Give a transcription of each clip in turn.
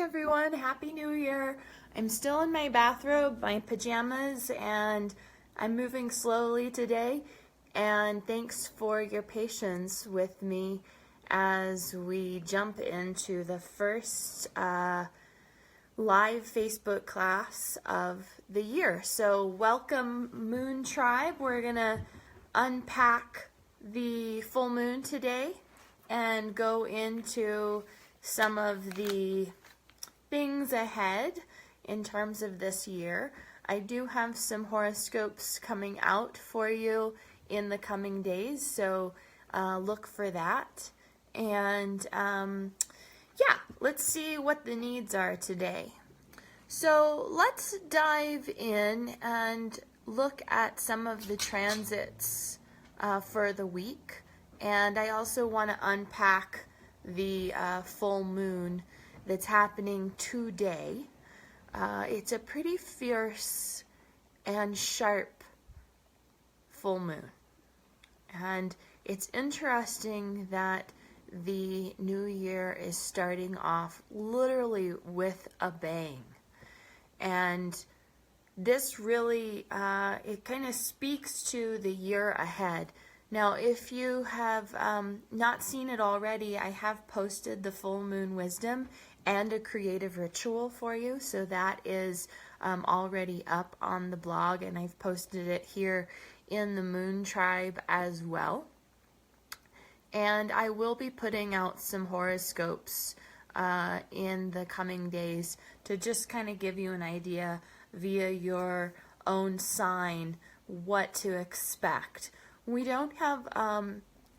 everyone, Happy New Year. I'm still in my bathrobe, my pajamas, and I'm moving slowly today. And thanks for your patience with me as we jump into the first live Facebook class of the year. So welcome, Moon Tribe. We're gonna unpack the full moon today and go into some of the things ahead in terms of this year. I do have some horoscopes coming out for you in the coming days, so look for that. And yeah, let's see what the needs are today. So let's dive in and look at some of the transits for the week. And I also want to unpack the full moon that's happening today. It's a pretty fierce and sharp full moon. And it's interesting that the new year is starting off literally with a bang. And this really, it kind of speaks to the year ahead. Now, if you have not seen it already, I have posted the full moon wisdom and a creative ritual for you. So that is already up on the blog, and I've posted it here in the Moon Tribe as well. And I will be putting out some horoscopes in the coming days to just kind of give you an idea via your own sign what to expect. We don't have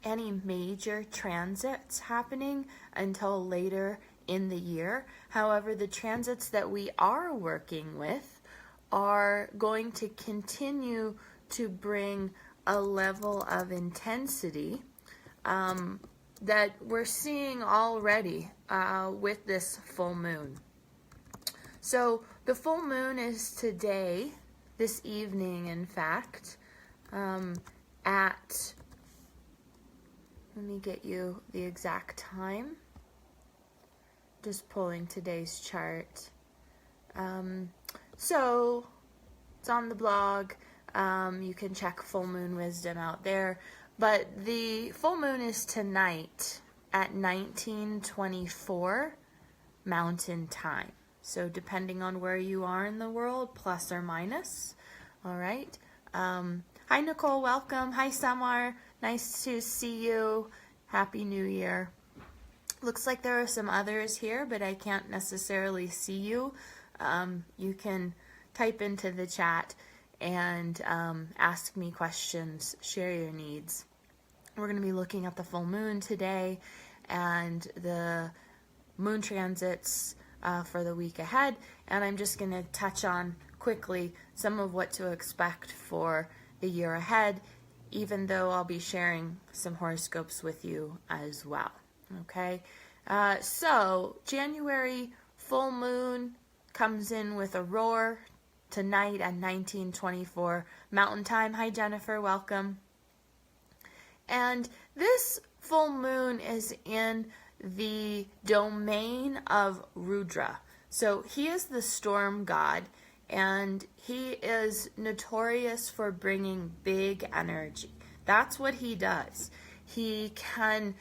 any major transits happening until later in the year. However, the transits that we are working with are going to continue to bring a level of intensity that we're seeing already with this full moon. So the full moon is today, this evening in fact, at, let me get you the exact time, just pulling today's chart. So it's on the blog, you can check full moon wisdom out there, but the full moon is tonight at 1924 Mountain Time. So depending on where you are in the world, plus or minus, all right. Hi, Nicole, welcome. Hi, Samar. Nice to see you. Happy New Year. Looks like there are some others here, but I can't necessarily see you. You can type into the chat and ask me questions, share your needs. We're going to be looking at the full moon today and the moon transits for the week ahead. And I'm just going to touch on quickly some of what to expect for the year ahead, even though I'll be sharing some horoscopes with you as well. Okay, so January full moon comes in with a roar tonight at 1924 Mountain Time. Hi, Jennifer, welcome. And this full moon is in the domain of Rudra. So he is the storm god, and he is notorious for bringing big energy. That's what he does. He can,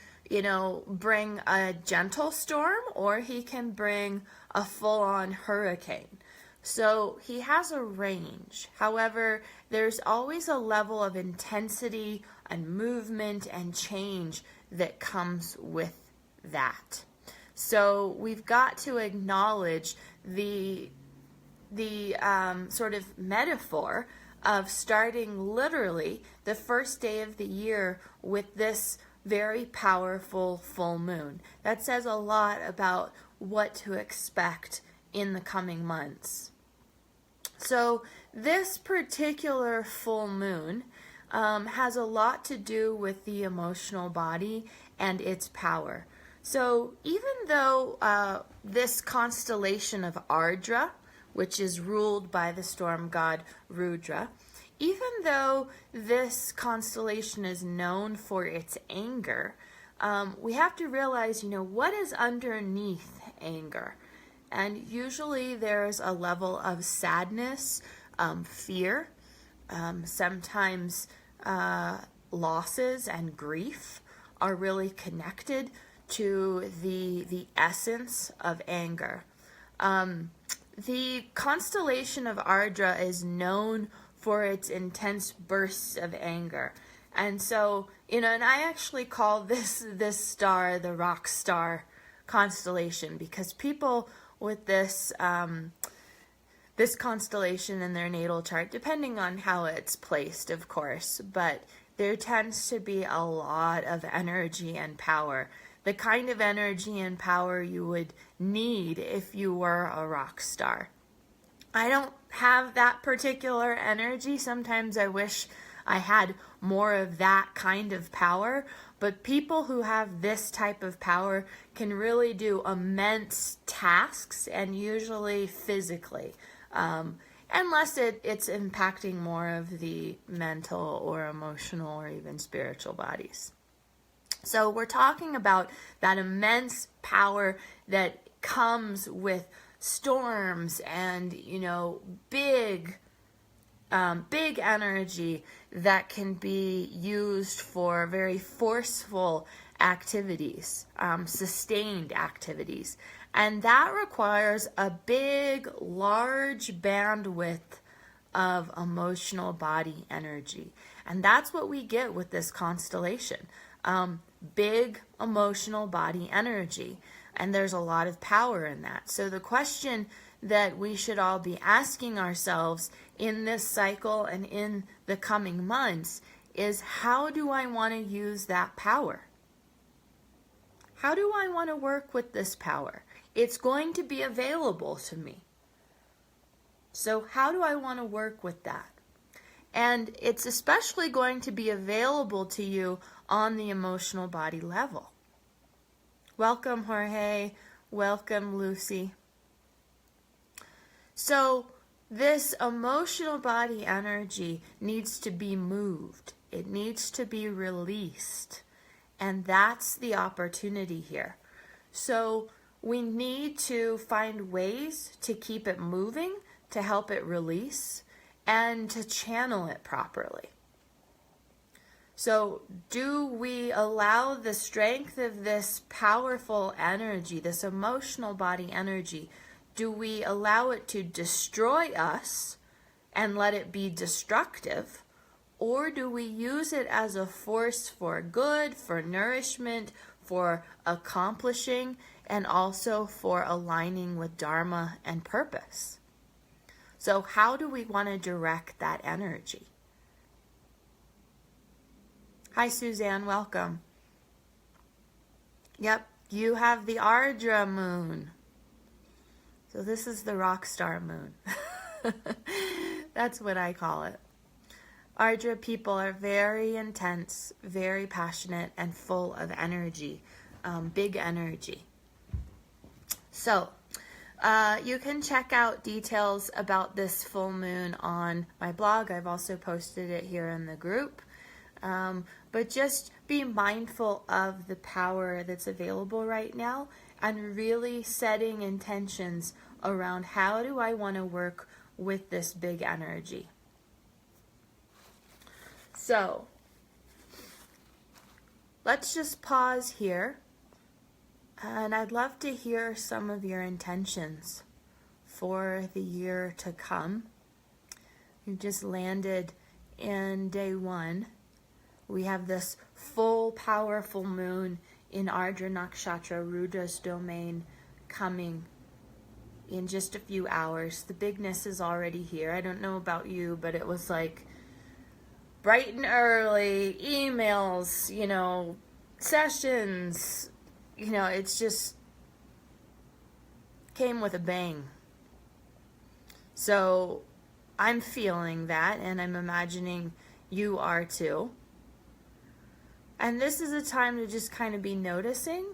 bring a gentle storm, or he can bring a full-on hurricane. So he has a range. However, there's always a level of intensity and movement and change that comes with that. So we've got to acknowledge the sort of metaphor of starting literally the first day of the year with this very powerful full moon. That says a lot about what to expect in the coming months. So this particular full moon has a lot to do with the emotional body and its power. So even though this constellation of Ardra, which is ruled by the storm god Rudra, even though this constellation is known for its anger, we have to realize, what is underneath anger. And usually there's a level of sadness, fear, sometimes losses and grief are really connected to the essence of anger. The constellation of Ardra is known for its intense bursts of anger. And so, and I actually call this star the rock star constellation, because people with this this constellation in their natal chart, depending on how it's placed, of course, but there tends to be a lot of energy and power. The kind of energy and power you would need if you were a rock star. I don't have that particular energy. Sometimes I wish I had more of that kind of power, but people who have this type of power can really do immense tasks, and usually physically, unless it's impacting more of the mental or emotional or even spiritual bodies. So we're talking about that immense power that comes with storms and, big energy that can be used for very forceful activities, sustained activities. And that requires a big, large bandwidth of emotional body energy. And that's what we get with this constellation. Big emotional body energy. And there's a lot of power in that. So the question that we should all be asking ourselves in this cycle and in the coming months is, how do I want to use that power? How do I want to work with this power? It's going to be available to me. So how do I want to work with that? And it's especially going to be available to you on the emotional body level. Welcome, Jorge. Welcome, Lucy. So this emotional body energy needs to be moved. It needs to be released. And that's the opportunity here. So we need to find ways to keep it moving, to help it release, and to channel it properly. So do we allow the strength of this powerful energy, this emotional body energy, do we allow it to destroy us and let it be destructive? Or do we use it as a force for good, for nourishment, for accomplishing, and also for aligning with Dharma and purpose? So how do we want to direct that energy? Hi, Suzanne. Welcome. Yep, you have the Ardra moon. So this is the rock star moon. That's what I call it. Ardra people are very intense, very passionate, and full of energy, big energy. So you can check out details about this full moon on my blog. I've also posted it here in the group. But just be mindful of the power that's available right now and really setting intentions around, how do I want to work with this big energy? So let's just pause here, and I'd love to hear some of your intentions for the year to come. You've just landed in day 1. We have this full, powerful moon in Ardra Nakshatra, Rudra's domain, coming in just a few hours. The bigness is already here. I don't know about you, but it was like bright and early, emails, sessions, it's just came with a bang. So I'm feeling that, and I'm imagining you are too. And this is a time to just kind of be noticing,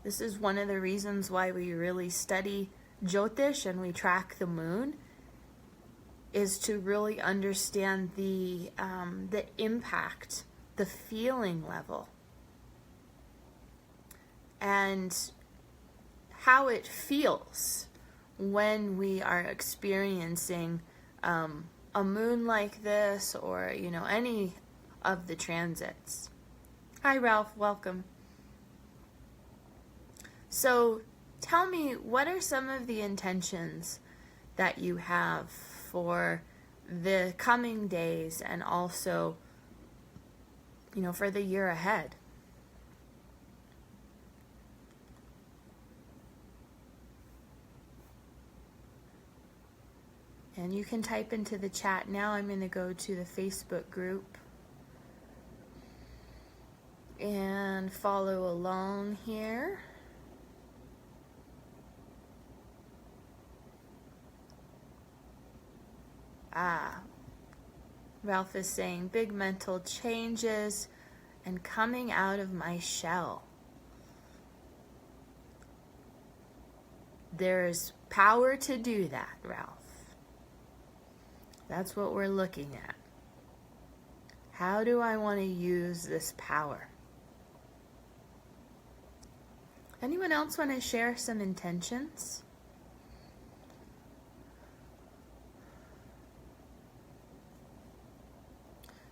this is one of the reasons why we really study Jyotish and we track the moon, is to really understand the impact, the feeling level, and how it feels when we are experiencing a moon like this, or any of the transits. Hi Ralph, welcome. So tell me, what are some of the intentions that you have for the coming days, and also for the year ahead? And you can type into the chat now. I'm going to go to the Facebook group and follow along here. Ralph is saying big mental changes and coming out of my shell. There's power to do that, Ralph. That's what we're looking at. How do I want to use this power? Anyone else want to share some intentions?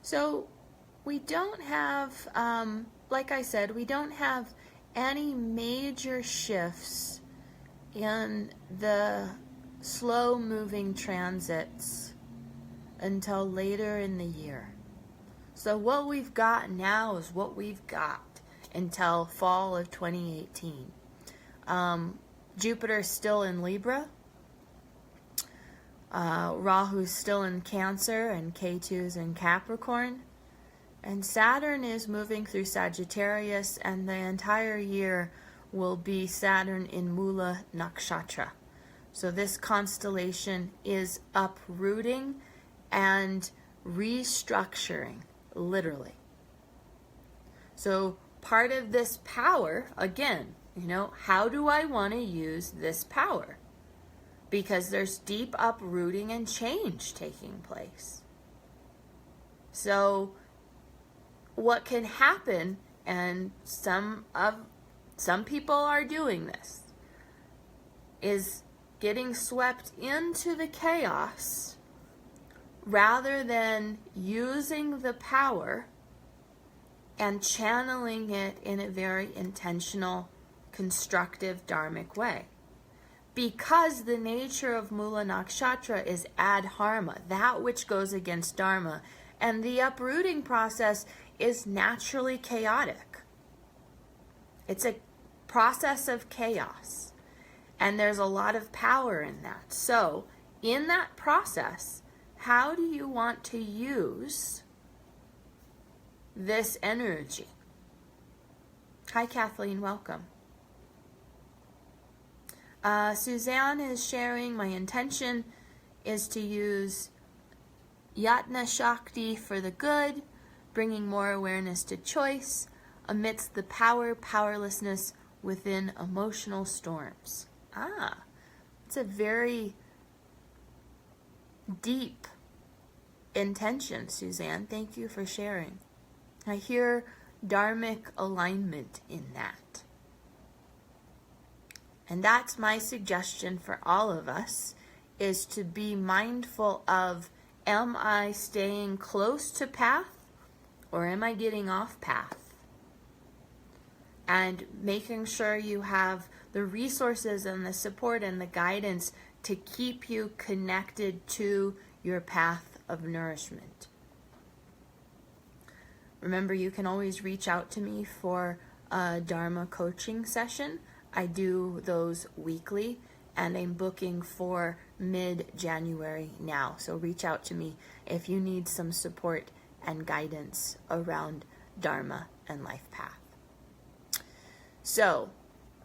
So we don't have, like I said, we don't have any major shifts in the slow-moving transits until later in the year. So what we've got now is what we've got until fall of 2018. Jupiter's still in Libra. Rahu's still in Cancer, and Ketu's in Capricorn. And Saturn is moving through Sagittarius, and the entire year will be Saturn in Mula Nakshatra. So this constellation is uprooting and restructuring, literally. So part of this power, again, how do I want to use this power? Because there's deep uprooting and change taking place. So what can happen, and some people are doing this, is getting swept into the chaos rather than using the power and channeling it in a very intentional, constructive, dharmic way. Because the nature of Mula Nakshatra is adharma, that which goes against Dharma, and the uprooting process is naturally chaotic. It's a process of chaos, and there's a lot of power in that. So, in that process, how do you want to use this energy? Hi Kathleen, welcome. Suzanne is sharing, my intention is to use Yatna Shakti for the good, bringing more awareness to choice amidst the powerlessness within emotional storms. It's a very deep intention, Suzanne. Thank you for sharing. I hear dharmic alignment in that. And that's my suggestion for all of us, is to be mindful of, am I staying close to path or am I getting off path? And making sure you have the resources and the support and the guidance to keep you connected to your path of nourishment. Remember, you can always reach out to me for a Dharma coaching session. I do those weekly, and I'm booking for mid-January now. So reach out to me if you need some support and guidance around Dharma and life path. So,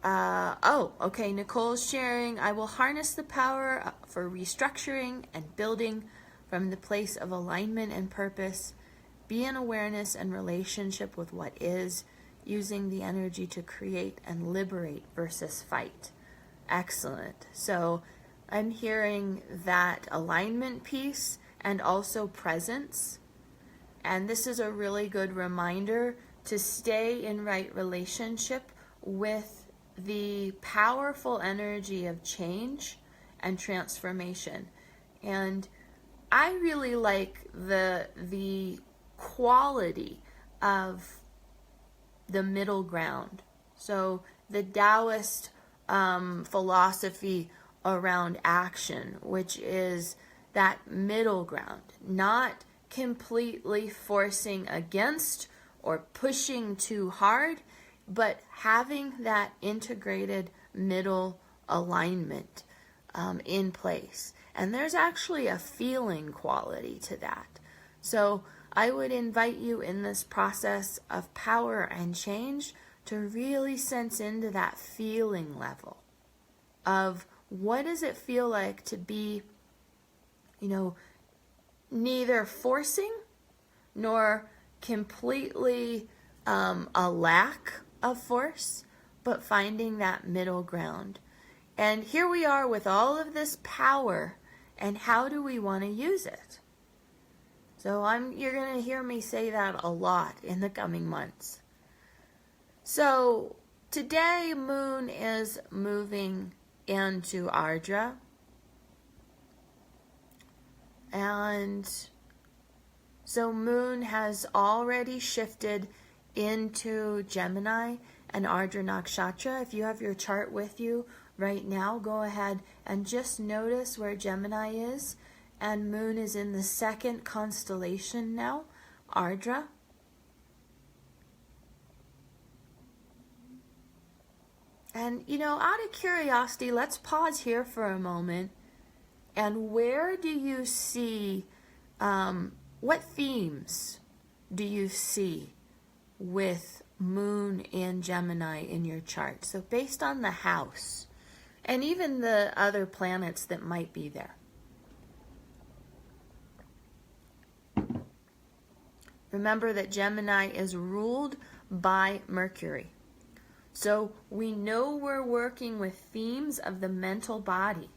okay, Nicole's sharing, I will harness the power for restructuring and building from the place of alignment and purpose, be in awareness and relationship with what is, using the energy to create and liberate versus fight. Excellent. So I'm hearing that alignment piece and also presence. And this is a really good reminder to stay in right relationship with the powerful energy of change and transformation. And I really like the quality of the middle ground. So the Taoist philosophy around action, which is that middle ground, not completely forcing against or pushing too hard, but having that integrated middle alignment in place. And there's actually a feeling quality to that. So I would invite you in this process of power and change to really sense into that feeling level of what does it feel like to be, neither forcing nor completely a lack of force, but finding that middle ground. And here we are with all of this power, and how do we want to use it? So you're going to hear me say that a lot in the coming months. So today Moon is moving into Ardra, and so Moon has already shifted into Gemini and Ardra Nakshatra. If you have your chart with you right now, go ahead and just notice where Gemini is, and Moon is in the second constellation now, Ardra. And, out of curiosity, let's pause here for a moment. And where do you see, what themes do you see with Moon and Gemini in your chart? So based on the house and even the other planets that might be there. Remember that Gemini is ruled by Mercury. So we know we're working with themes of the mental body.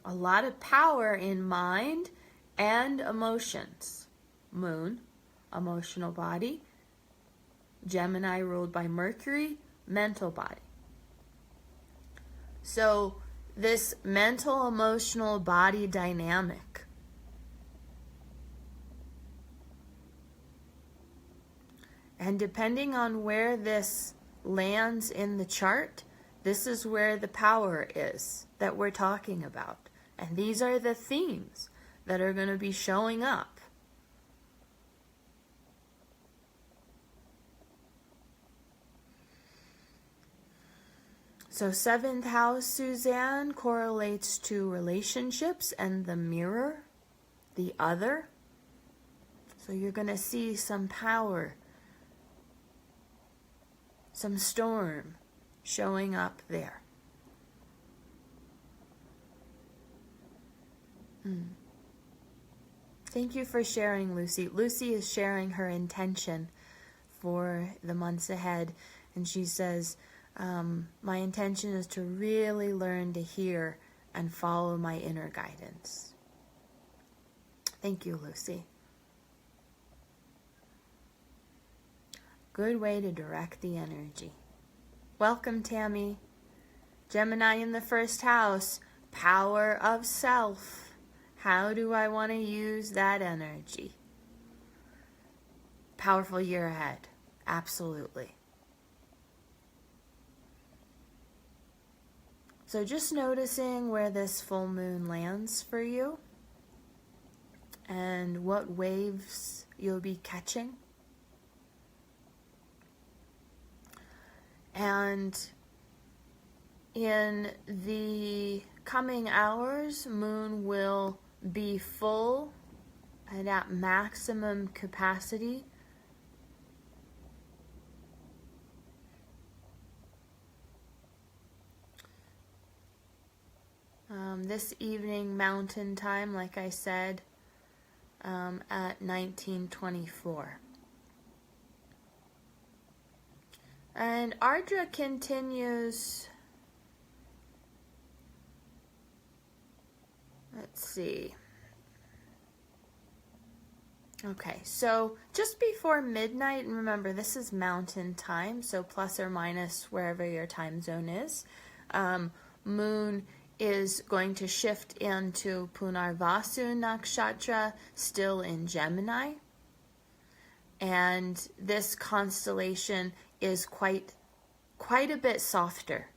A lot of power in mind and emotions. Moon, emotional body. Gemini ruled by Mercury, mental body. So this mental, emotional body dynamic and depending on where this lands in the chart, this is where the power is that we're talking about. And these are the themes that are going to be showing up. So 7th house, Suzanne, correlates to relationships and the mirror, the other. So you're going to see some power, some storm showing up there. Thank you for sharing, Lucy. Lucy is sharing her intention for the months ahead. And she says, my intention is to really learn to hear and follow my inner guidance. Thank you, Lucy. Good way to direct the energy. Welcome, Tammy. Gemini in the first house, power of self. How do I want to use that energy? Powerful year ahead. Absolutely. So just noticing where this full moon lands for you and what waves you'll be catching. And in the coming hours, Moon will be full and at maximum capacity. This evening mountain time, like I said, at 1924. And Ardra continues, let's see, Okay, so just before midnight, and remember this is mountain time, so plus or minus wherever your time zone is, moon is going to shift into Punarvasu Nakshatra, still in Gemini. And this constellation is quite a bit softer.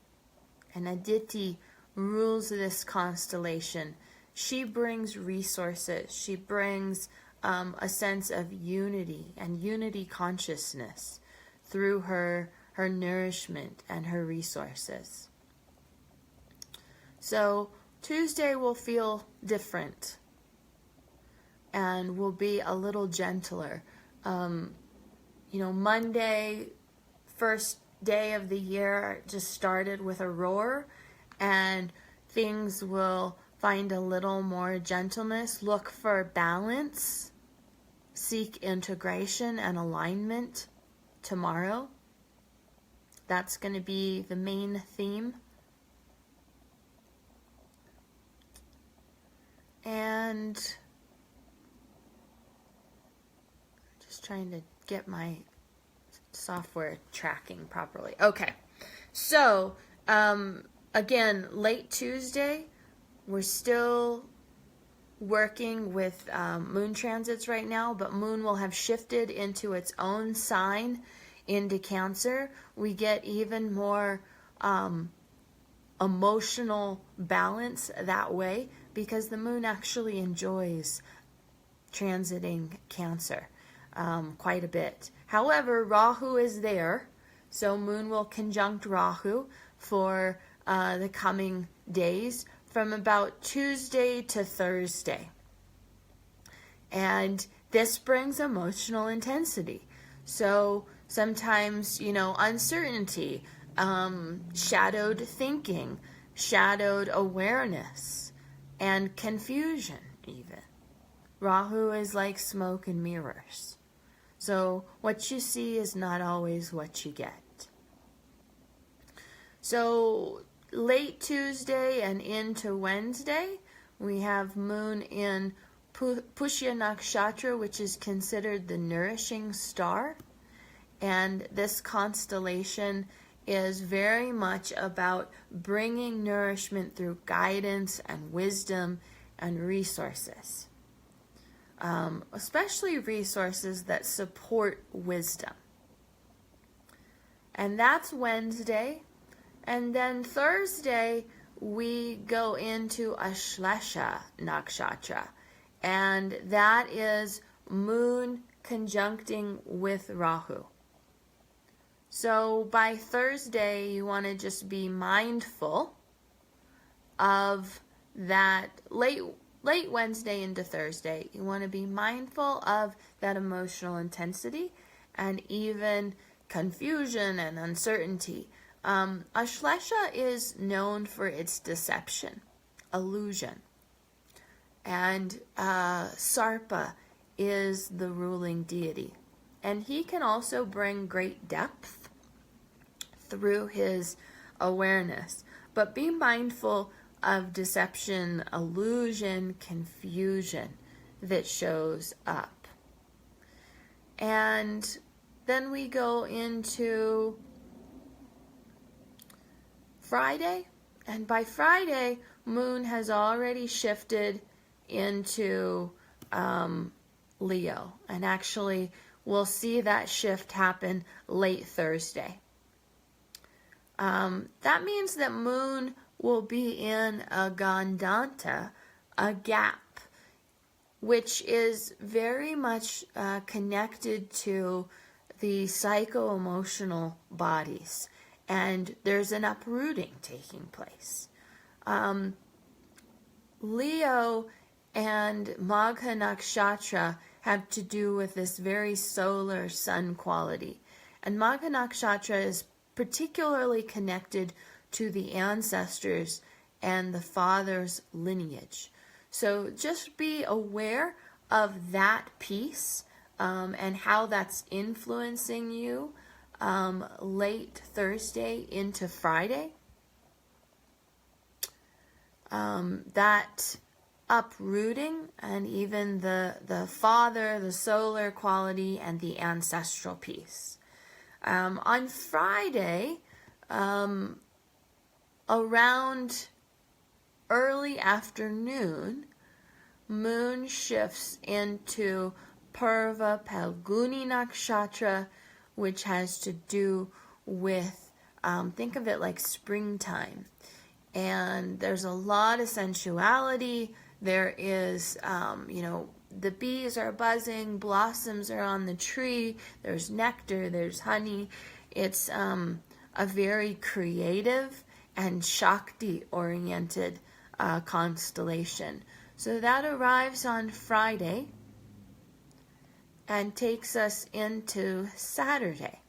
And Aditi rules this constellation. She brings resources. She brings a sense of unity and unity consciousness through her nourishment and her resources. So Tuesday will feel different and will be a little gentler. Monday, first day of the year, just started with a roar, and things will find a little more gentleness. Look for balance. Seek integration and alignment tomorrow. That's going to be the main theme. And just trying to get my software tracking properly. Okay, so again, late Tuesday, we're still working with moon transits right now, but moon will have shifted into its own sign, into Cancer. We get even more emotional balance that way, because the moon actually enjoys transiting Cancer quite a bit. However, Rahu is there, so moon will conjunct Rahu for the coming days from about Tuesday to Thursday. And this brings emotional intensity. So sometimes, uncertainty, shadowed thinking, shadowed awareness, and confusion even. Rahu is like smoke and mirrors. So what you see is not always what you get. So late Tuesday and into Wednesday, we have moon in Pushya Nakshatra, which is considered the nourishing star. And this constellation is very much about bringing nourishment through guidance and wisdom and resources. Especially resources that support wisdom. And that's Wednesday. And then Thursday, we go into Ashlesha Nakshatra. And that is moon conjuncting with Rahu. So by Thursday, you want to just be mindful of that late Wednesday into Thursday. You want to be mindful of that emotional intensity and even confusion and uncertainty. Ashlesha is known for its deception, illusion. And Sarpa is the ruling deity. And he can also bring great depth through his awareness. But be mindful of deception, illusion, confusion that shows up. And then we go into Friday. And by Friday, moon has already shifted into Leo. And actually, we'll see that shift happen late Thursday. That means that moon will be in a Gandanta, a gap, which is very much connected to the psycho-emotional bodies. And there's an uprooting taking place. Leo and Magha Nakshatra have to do with this very solar sun quality. And Magha Nakshatra is particularly connected to the ancestors and the father's lineage. So just be aware of that piece and how that's influencing you late Thursday into Friday. That uprooting, and even the father, the solar quality, and the ancestral piece. On Friday, around early afternoon, Moon shifts into Purva Phalguni Nakshatra, which has to do with, think of it like springtime. And there's a lot of sensuality. There is, the bees are buzzing, blossoms are on the tree, there's nectar, there's honey. It's a very creative and Shakti-oriented constellation. So that arrives on Friday and takes us into Saturday.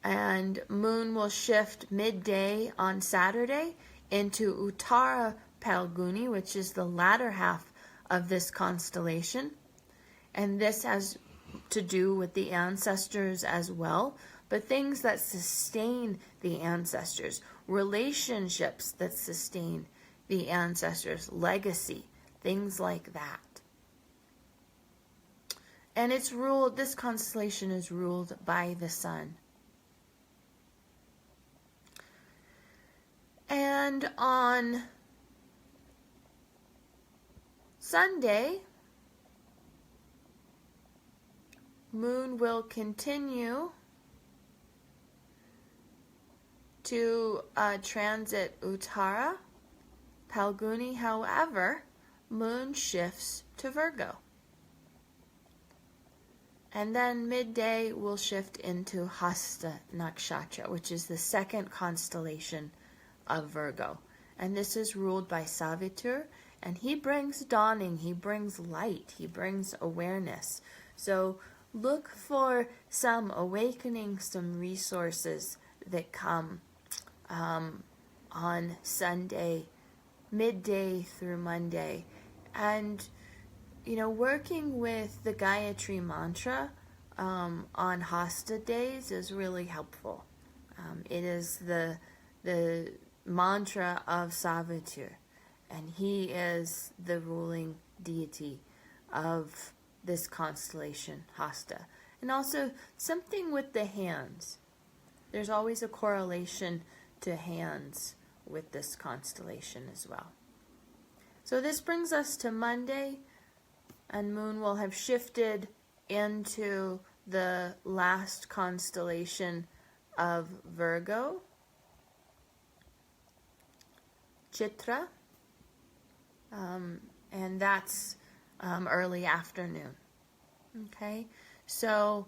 And Moon will shift midday on Saturday into Uttara Phalguni, which is the latter half of this constellation. And this has to do with the ancestors as well, but things that sustain the ancestors, relationships that sustain the ancestors, legacy, things like that. And it's ruled, this constellation is ruled by the sun. And on Sunday, Moon will continue to transit Uttara Phalguni. However, Moon shifts to Virgo. And then midday will shift into Hasta Nakshatra, which is the second constellation of Virgo. And this is ruled by Savitur, and he brings dawning, he brings light, he brings awareness. So look for some awakening, some resources that come on Sunday, midday through Monday. And, working with the Gayatri mantra on Hasta days is really helpful. It is the mantra of Savitur, and he is the ruling deity of this constellation, Hasta. And also something with the hands. There's always a correlation to hands with this constellation as well. So this brings us to Monday, and Moon will have shifted into the last constellation of Virgo, Chitra, and that's early afternoon. Okay, so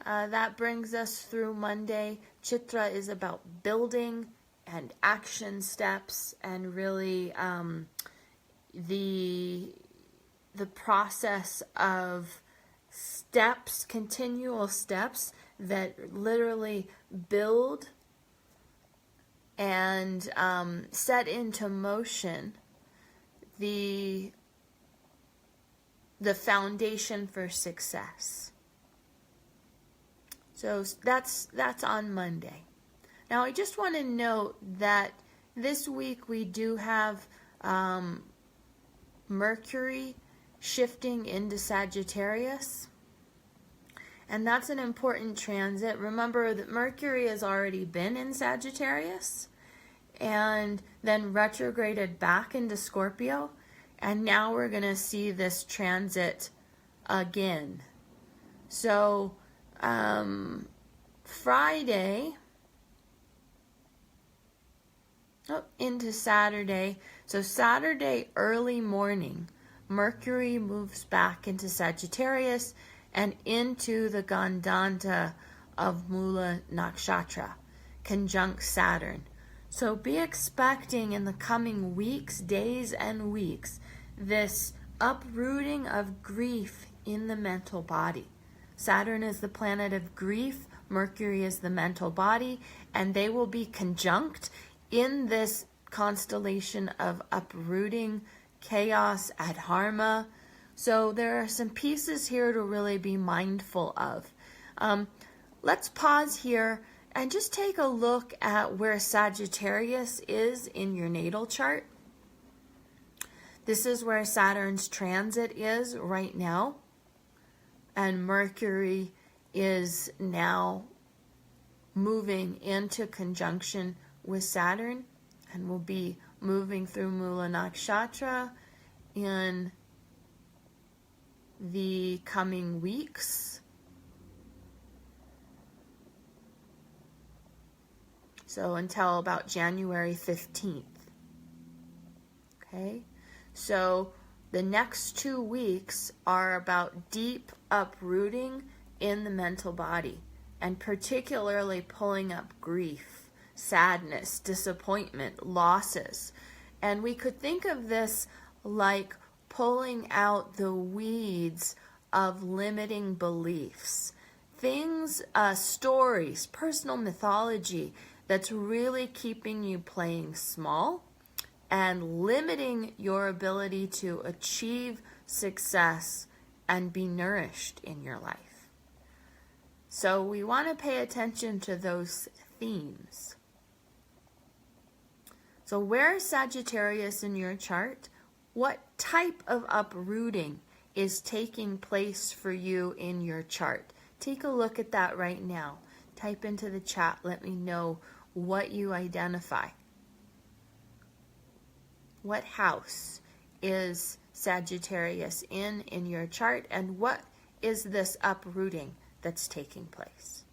that brings us through Monday. Chitra is about building and action steps, and really the process of steps, continual steps that literally build and set into motion the foundation for success. So that's on Monday. Now I just want to note that this week we do have Mercury shifting into Sagittarius, and that's an important transit. Remember that Mercury has already been in Sagittarius and then retrograded back into Scorpio, and now we're going to see this transit again. So Friday into Saturday. So Saturday early morning, Mercury moves back into Sagittarius and into the Gandanta of Mula Nakshatra, conjunct Saturn. So be expecting in the coming weeks, days and weeks, this uprooting of grief in the mental body. Saturn is the planet of grief, Mercury is the mental body, and they will be conjunct in this constellation of uprooting, chaos, adharma. So there are some pieces here to really be mindful of. Let's pause here And just take a look at where Sagittarius is in your natal chart. This is where Saturn's transit is right now. And Mercury is now moving into conjunction with Saturn and will be moving through Mula Nakshatra in the coming weeks. So until about January 15th. Okay, so the next 2 weeks are about deep uprooting in the mental body, and particularly pulling up grief, sadness, disappointment, losses. And we could think of this like pulling out the weeds of limiting beliefs, things, stories, personal mythology that's really keeping you playing small and limiting your ability to achieve success and be nourished in your life. So we want to pay attention to those themes. So where is Sagittarius in your chart? What type of uprooting is taking place for you in your chart? Take a look at that right now. Type into the chat. Let me know what you identify. What house is Sagittarius in your chart, and what is this uprooting that's taking place?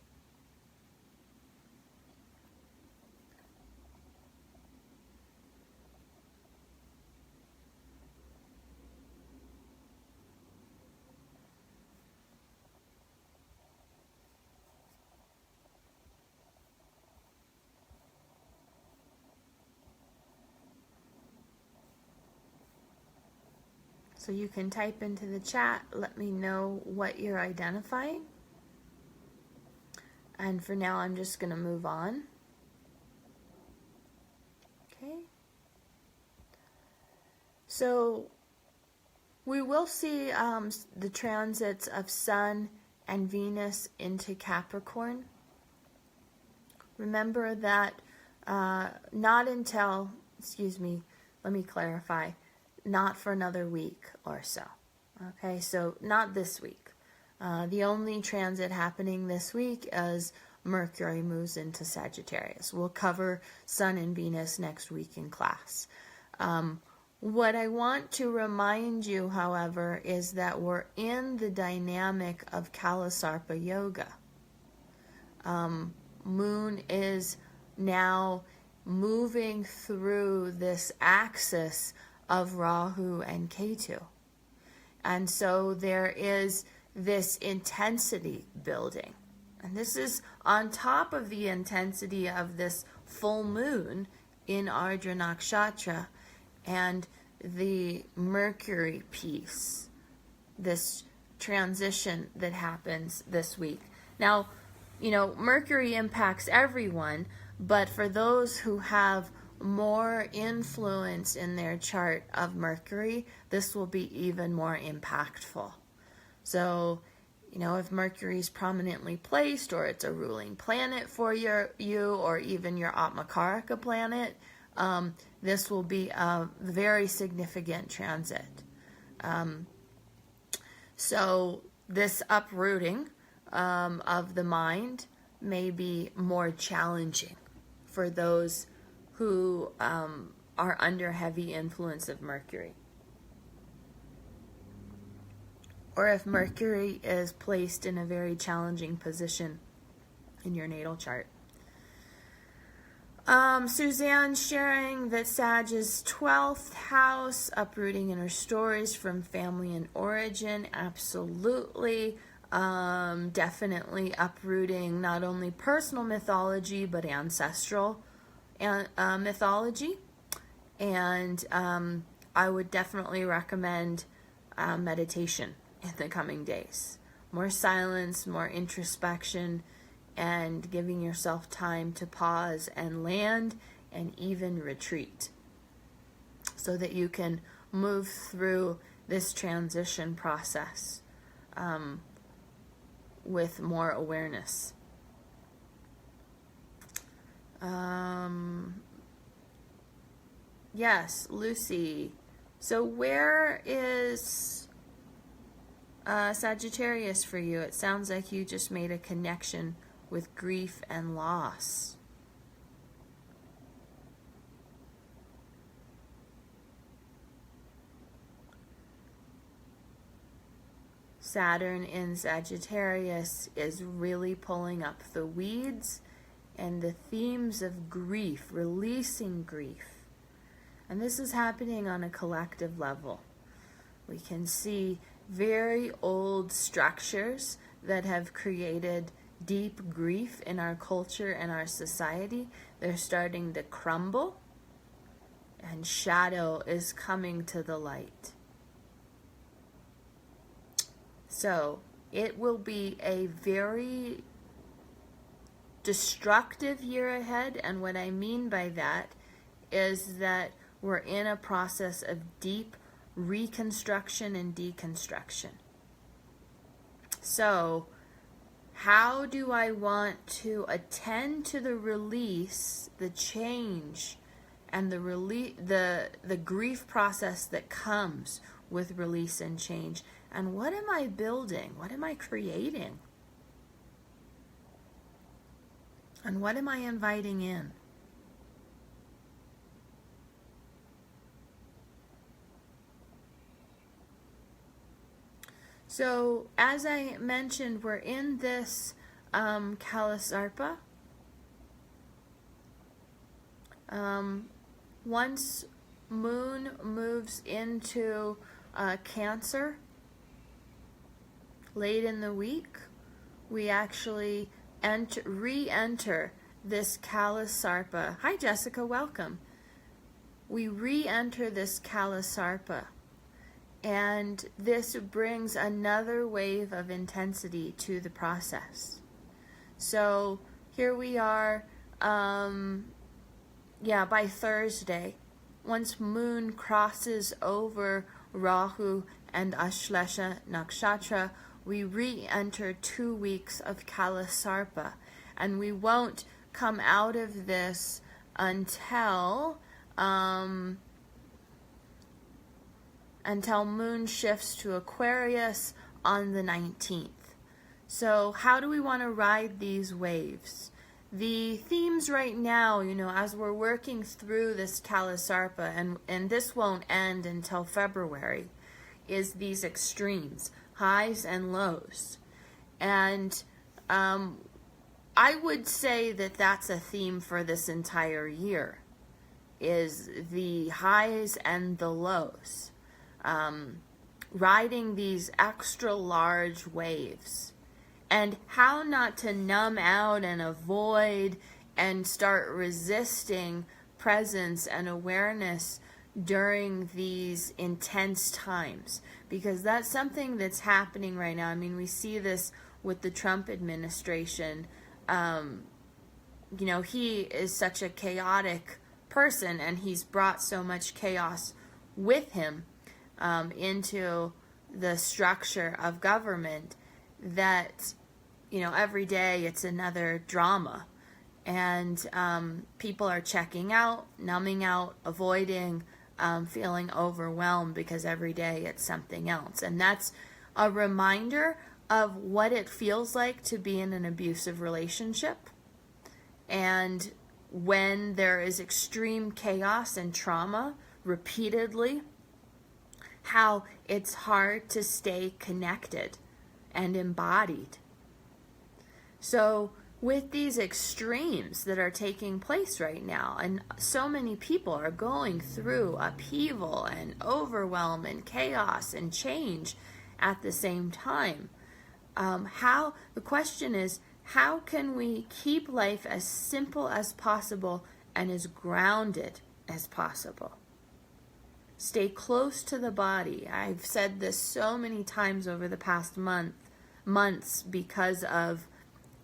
So you can type into the chat, let me know what you're identifying. And for now, I'm just going to move on. Okay. So we will see the transits of Sun and Venus into Capricorn. Remember that not until, let me clarify, not for another week or so. Okay, so not this week. The only transit happening this week is Mercury moves into Sagittarius. We'll cover Sun and Venus next week in class. What I want to remind you, however, is that we're in the dynamic of Kala Sarpa Yoga. Moon is now moving through this axis of Rahu and Ketu. And so there is this intensity building. And this is on top of the intensity of this full moon in Ardra Nakshatra and the Mercury piece, this transition that happens this week. Now, Mercury impacts everyone, but for those who have more influence in their chart of Mercury, this will be even more impactful. So, if Mercury is prominently placed, or it's a ruling planet for you, or even your Atmakaraka planet, this will be a very significant transit. So this uprooting of the mind may be more challenging for those who are under heavy influence of Mercury. Or if Mercury is placed in a very challenging position in your natal chart. Suzanne sharing that Sag is 12th house, uprooting inner stories from family and origin. Absolutely. Definitely uprooting not only personal mythology, but ancestral mythology. And I would definitely recommend meditation in the coming days. More silence, more introspection, and giving yourself time to pause and land and even retreat so that you can move through this transition process with more awareness. Yes, Lucy. So where is Sagittarius for you? It sounds like you just made a connection with grief and loss. Saturn in Sagittarius is really pulling up the weeds and the themes of grief, releasing grief. And this is happening on a collective level. We can see very old structures that have created deep grief in our culture and our society. They're starting to crumble, and shadow is coming to the light. So it will be a very destructive year ahead, and what I mean by that is that we're in a process of deep reconstruction and deconstruction. So how do I want to attend to the release, the change, and the grief process that comes with release and change? And what am I building? What am I creating? And what am I inviting in? So, as I mentioned, we're in this Kala Sarpa. Once Moon moves into Cancer late in the week, we actually re-enter this Kala Sarpa. Hi Jessica, welcome. We re-enter this Kala Sarpa. And this brings another wave of intensity to the process. So here we are, by Thursday, once Moon crosses over Rahu and Ardra Nakshatra, we re-enter 2 weeks of Kala Sarpa. And we won't come out of this until Moon shifts to Aquarius on the 19th. So how do we want to ride these waves? The themes right now, as we're working through this Kala Sarpa, and this won't end until February, is these extremes, highs and lows. And I would say that that's a theme for this entire year, is the highs and the lows. Riding these extra large waves, and how not to numb out and avoid and start resisting presence and awareness during these intense times, because that's something that's happening right now. I mean, we see this with the Trump administration. He is such a chaotic person, and he's brought so much chaos with him into the structure of government that, every day it's another drama. And people are checking out, numbing out, avoiding, feeling overwhelmed, because every day it's something else. And that's a reminder of what it feels like to be in an abusive relationship. And when there is extreme chaos and trauma repeatedly, how it's hard to stay connected and embodied. So with these extremes that are taking place right now, and so many people are going through upheaval and overwhelm and chaos and change at the same time, the question is, how can we keep life as simple as possible and as grounded as possible? Stay close to the body. I've said this so many times over the past months because of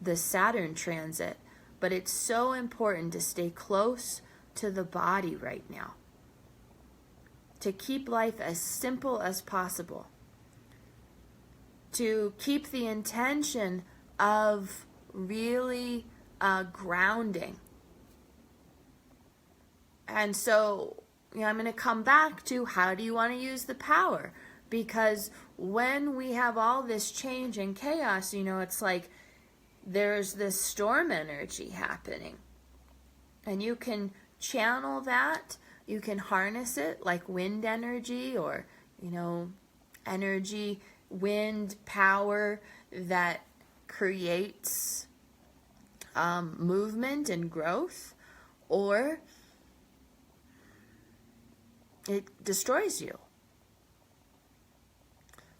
the Saturn transit, but it's so important to stay close to the body right now, to keep life as simple as possible, to keep the intention of really grounding And so, I'm going to come back to how do you want to use the power? Because when we have all this change and chaos, it's like there's this storm energy happening. And you can channel that. You can harness it like wind energy or, energy, wind power that creates movement and growth, or it destroys you.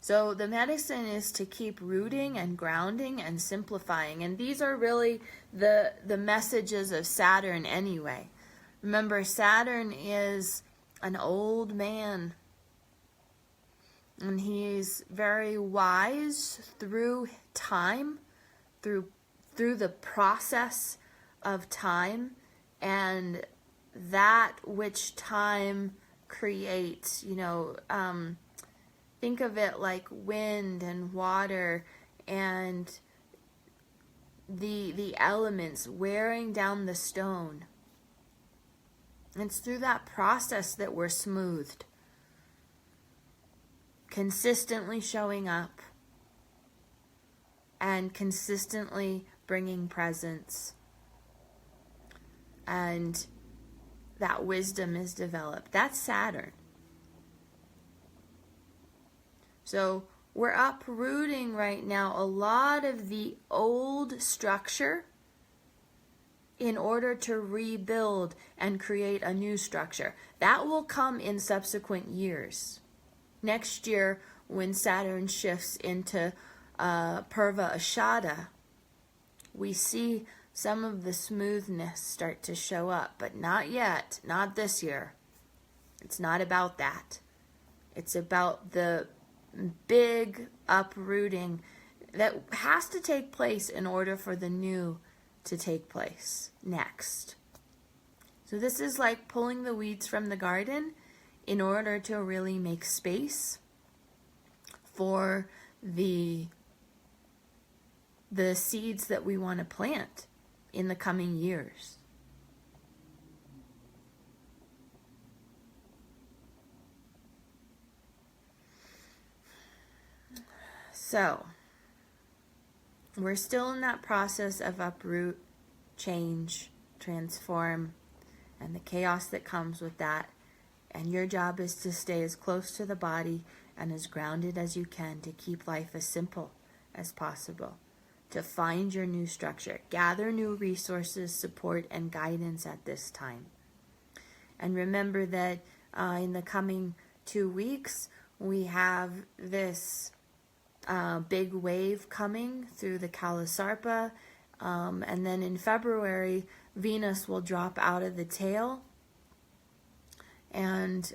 So the medicine is to keep rooting and grounding and simplifying. And these are really the messages of Saturn anyway. Remember, Saturn is an old man. And he's very wise through time, through the process of time, and that which time creates, think of it like wind and water and the elements wearing down the stone. And it's through that process that we're smoothed. Consistently showing up and consistently bringing presence. And that wisdom is developed. That's Saturn. So we're uprooting right now a lot of the old structure in order to rebuild and create a new structure. That will come in subsequent years. Next year, when Saturn shifts into Purva Ashada, we see some of the smoothness start to show up, but not yet, not this year. It's not about that. It's about the big uprooting that has to take place in order for the new to take place next. So this is like pulling the weeds from the garden in order to really make space for the seeds that we want to plant in the coming years. So, we're still in that process of uproot, change, transform, and the chaos that comes with that. And your job is to stay as close to the body and as grounded as you can to keep life as simple as possible. To find your new structure, gather new resources, support, and guidance at this time. And remember that in the coming 2 weeks, we have this big wave coming through the Kala Sarpa. And then in February, Venus will drop out of the tail. And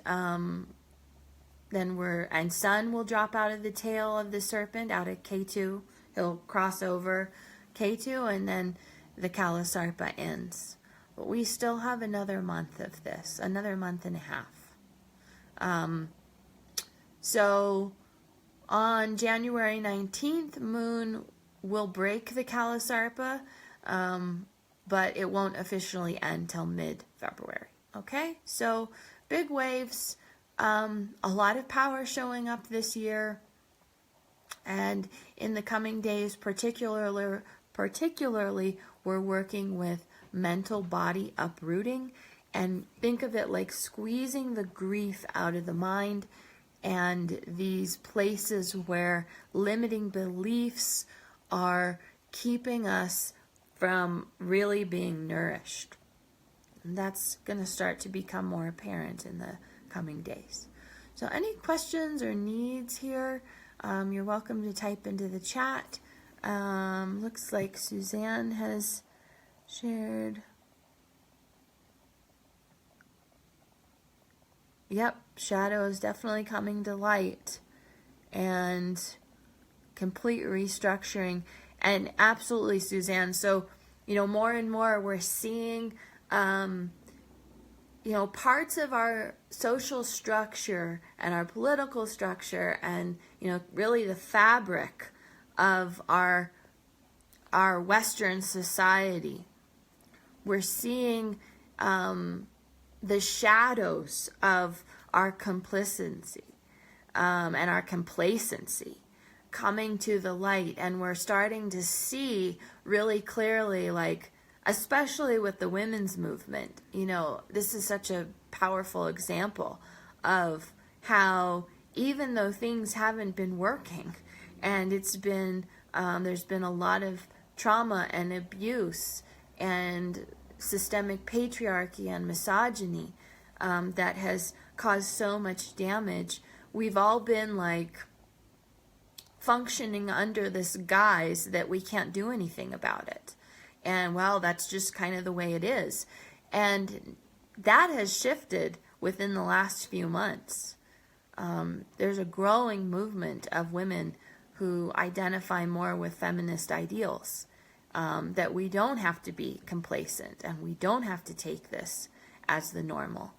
then Sun will drop out of the tail of the serpent, out of K2. He'll cross over K2, and then the Kala Sarpa ends. But we still have another month of this, another month and a half. So on January 19th, Moon will break the Kala Sarpa, but it won't officially end till mid-February. Okay? So big waves, a lot of power showing up this year. And in the coming days, particularly, we're working with mental body uprooting. And think of it like squeezing the grief out of the mind and these places where limiting beliefs are keeping us from really being nourished. And that's going to start to become more apparent in the coming days. So any questions or needs here? You're welcome to type into the chat. Looks like Suzanne has shared. Yep, shadow is definitely coming to light. And complete restructuring. And absolutely, Suzanne. So, more and more we're seeing, parts of our social structure and our political structure and, really the fabric of our Western society. We're seeing the shadows of our complacency and our complacency coming to the light, and we're starting to see really clearly, like, especially with the women's movement, you know, this is such a powerful example of how even though things haven't been working, and it's been there's been a lot of trauma and abuse and systemic patriarchy and misogyny that has caused so much damage, we've all been like functioning under this guise that we can't do anything about it. And well, that's just kind of the way it is. And that has shifted within the last few months. There's a growing movement of women who identify more with feminist ideals, that we don't have to be complacent and we don't have to take this as the normal.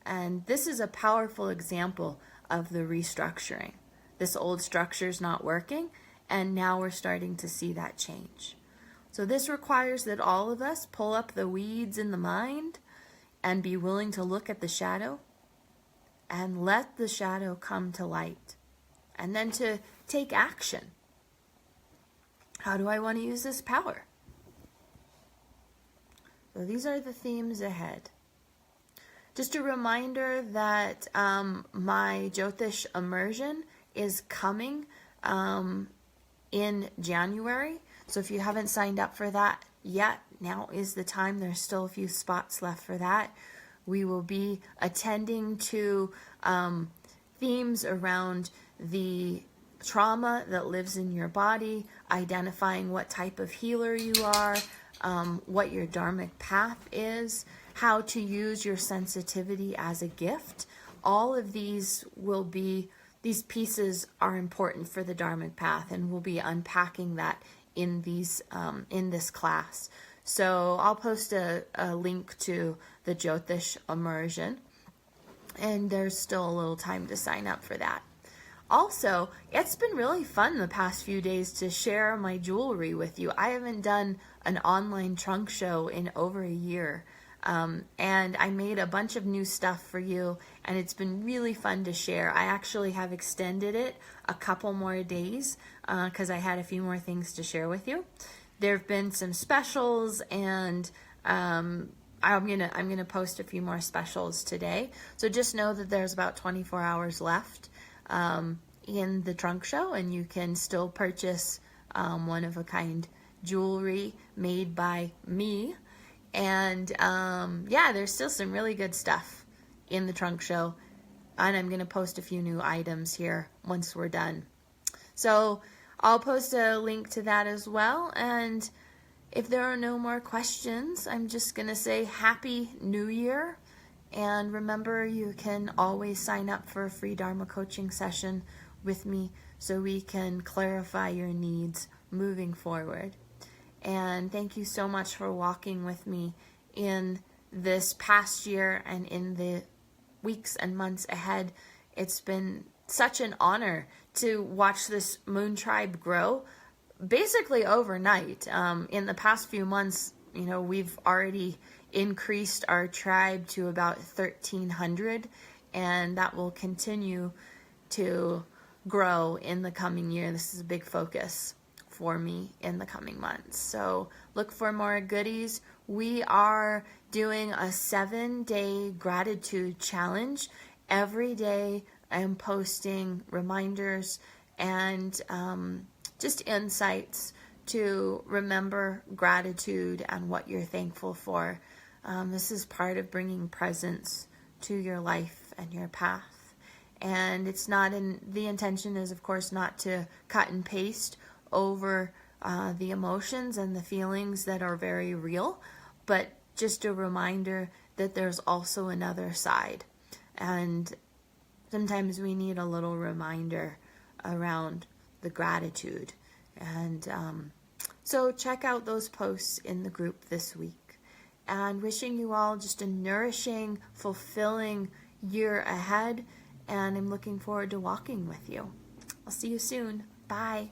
And this is a powerful example of the restructuring. This old structure is not working, and now we're starting to see that change. So this requires that all of us pull up the weeds in the mind and be willing to look at the shadow and let the shadow come to light, and then to take action. How do I want to use this power? So these are the themes ahead. Just a reminder that my Jyotish immersion is coming in January. So if you haven't signed up for that yet, now is the time. There's still a few spots left for that. We will be attending to themes around the trauma that lives in your body, identifying what type of healer you are, what your dharmic path is, how to use your sensitivity as a gift. All of these pieces are important for the dharmic path, and we'll be unpacking that in this class. So I'll post a link to the Jyotish immersion, and there's still a little time to sign up for that. Also, it's been really fun the past few days to share my jewelry with you. I haven't done an online trunk show in over a year, and I made a bunch of new stuff for you, and it's been really fun to share. I actually have extended it a couple more days because I had a few more things to share with you. There have been some specials, and I'm gonna post a few more specials today. So just know that there's about 24 hours left in the trunk show, and you can still purchase one-of-a-kind jewelry made by me. And yeah, there's still some really good stuff in the trunk show, and I'm going to post a few new items here once we're done. So I'll post a link to that as well. And if there are no more questions, I'm just going to say Happy New Year. And remember, you can always sign up for a free Dharma coaching session with me so we can clarify your needs moving forward. And thank you so much for walking with me in this past year and in the weeks and months ahead. It's been such an honor to watch this moon tribe grow basically overnight. In the past few months, you know, we've already increased our tribe to about 1,300, and that will continue to grow in the coming year. This is a big focus for me in the coming months. So look for more goodies. We are doing a 7-day gratitude challenge. Every day I'm posting reminders and just insights to remember gratitude and what you're thankful for. This is part of bringing presence to your life and your path. And it's not the intention is, of course, not to cut and paste over the emotions and the feelings that are very real, but just a reminder that there's also another side. And sometimes we need a little reminder around the gratitude. And so check out those posts in the group this week. And wishing you all just a nourishing, fulfilling year ahead. And I'm looking forward to walking with you. I'll see you soon. Bye.